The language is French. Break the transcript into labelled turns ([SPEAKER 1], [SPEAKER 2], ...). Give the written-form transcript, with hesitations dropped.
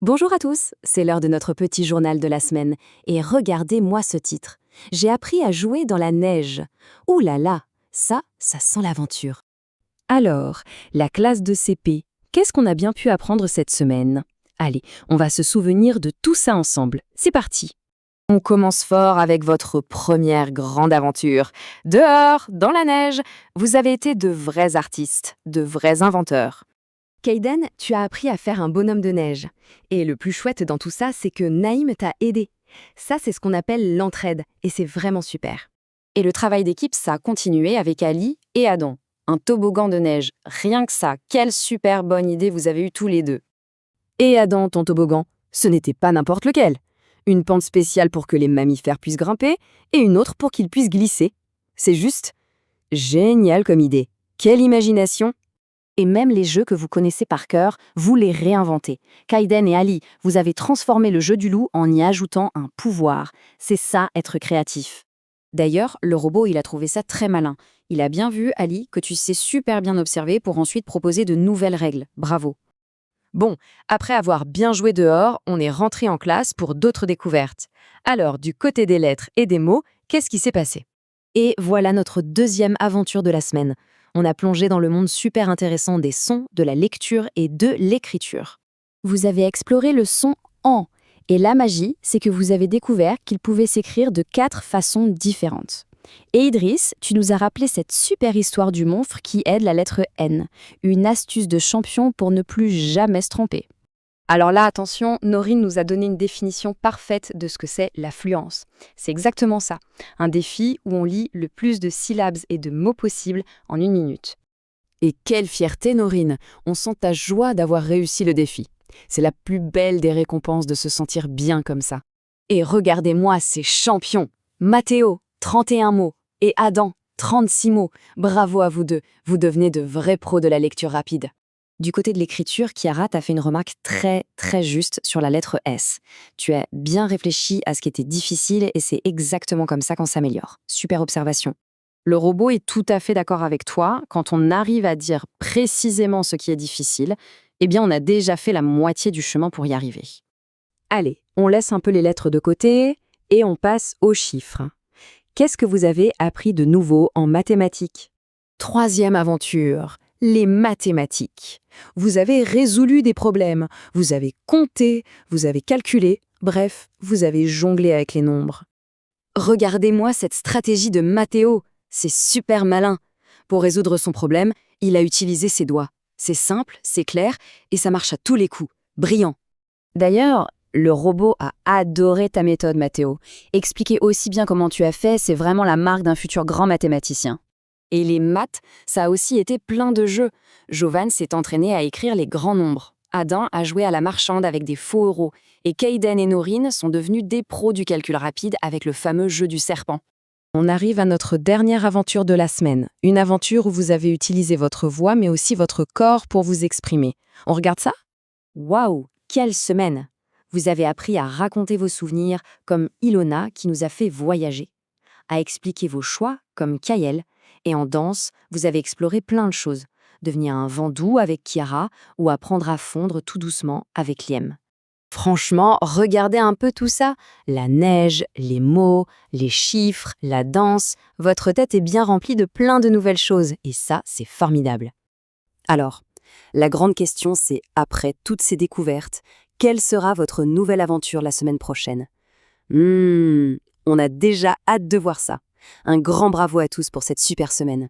[SPEAKER 1] Bonjour à tous, c'est l'heure de notre petit journal de la semaine. Et regardez-moi ce titre. J'ai appris à jouer dans la neige. Ouh là là, ça sent l'aventure. Alors, la classe de CP, qu'est-ce qu'on a bien pu apprendre cette semaine? Allez, on va se souvenir de tout ça ensemble. C'est parti. On commence fort avec votre première grande aventure. Dehors, dans la neige, vous avez été de vrais artistes, de vrais inventeurs. Kaiden, tu as appris à faire un bonhomme de neige. Et le plus chouette dans tout ça, c'est que Naïm t'a aidé. Ça, c'est ce qu'on appelle l'entraide, et c'est vraiment super. Et le travail d'équipe, ça a continué avec Ali et Adam. Un toboggan de neige, rien que ça, quelle super bonne idée vous avez eue tous les deux. Et Adam, ton toboggan, ce n'était pas n'importe lequel. Une pente spéciale pour que les mammifères puissent grimper, et une autre pour qu'ils puissent glisser. C'est juste génial comme idée. Quelle imagination! Et même les jeux que vous connaissez par cœur, vous les réinventez. Kaiden et Ali, vous avez transformé le jeu du loup en y ajoutant un pouvoir. C'est ça, être créatif. D'ailleurs, le robot, il a trouvé ça très malin. Il a bien vu, Ali, que tu sais super bien observer pour ensuite proposer de nouvelles règles. Bravo. Bon, après avoir bien joué dehors, on est rentré en classe pour d'autres découvertes. Alors, du côté des lettres et des mots, qu'est-ce qui s'est passé? Et voilà notre deuxième aventure de la semaine. On a plongé dans le monde super intéressant des sons, de la lecture et de l'écriture. Vous avez exploré le son en. Et la magie, c'est que vous avez découvert qu'il pouvait s'écrire de 4 façons différentes. Et Idriss, tu nous as rappelé cette super histoire du monstre qui aide la lettre N, une astuce de champion pour ne plus jamais se tromper. Alors là, attention, Norine nous a donné une définition parfaite de ce que c'est la fluence. C'est exactement ça, un défi où on lit le plus de syllabes et de mots possibles en 1 minute. Et quelle fierté, Norine! On sent ta joie d'avoir réussi le défi. C'est la plus belle des récompenses de se sentir bien comme ça. Et regardez-moi ces champions! Mathéo, 31 mots, et Adam, 36 mots. Bravo à vous deux, vous devenez de vrais pros de la lecture rapide. Du côté de l'écriture, Chiara t'a fait une remarque très juste sur la lettre S. Tu as bien réfléchi à ce qui était difficile et c'est exactement comme ça qu'on s'améliore. Super observation. Le robot est tout à fait d'accord avec toi. Quand on arrive à dire précisément ce qui est difficile, eh bien on a déjà fait la moitié du chemin pour y arriver. Allez, on laisse un peu les lettres de côté et on passe aux chiffres. Qu'est-ce que vous avez appris de nouveau en mathématiques? Troisième aventure. Les mathématiques. Vous avez résolu des problèmes, vous avez compté, vous avez calculé, bref, vous avez jonglé avec les nombres. Regardez-moi cette stratégie de Mathéo, c'est super malin. Pour résoudre son problème, il a utilisé ses doigts. C'est simple, c'est clair, et ça marche à tous les coups. Brillant. D'ailleurs, le robot a adoré ta méthode, Mathéo. Expliquer aussi bien comment tu as fait, c'est vraiment la marque d'un futur grand mathématicien. Et les maths, ça a aussi été plein de jeux. Jovan s'est entraîné à écrire les grands nombres. Adam a joué à la marchande avec des faux euros. Et Kaiden et Norine sont devenus des pros du calcul rapide avec le fameux jeu du serpent. On arrive à notre dernière aventure de la semaine. Une aventure où vous avez utilisé votre voix mais aussi votre corps pour vous exprimer. On regarde ça? Waouh, quelle semaine! Vous avez appris à raconter vos souvenirs comme Ilona qui nous a fait voyager. À expliquer vos choix comme Kael. Et en danse, vous avez exploré plein de choses. Devenir un vent doux avec Chiara ou apprendre à fondre tout doucement avec Liem. Franchement, regardez un peu tout ça. La neige, les mots, les chiffres, la danse. Votre tête est bien remplie de plein de nouvelles choses. Et ça, c'est formidable. Alors, la grande question, c'est après toutes ces découvertes, quelle sera votre nouvelle aventure la semaine prochaine? On a déjà hâte de voir ça. Un grand bravo à tous pour cette super semaine.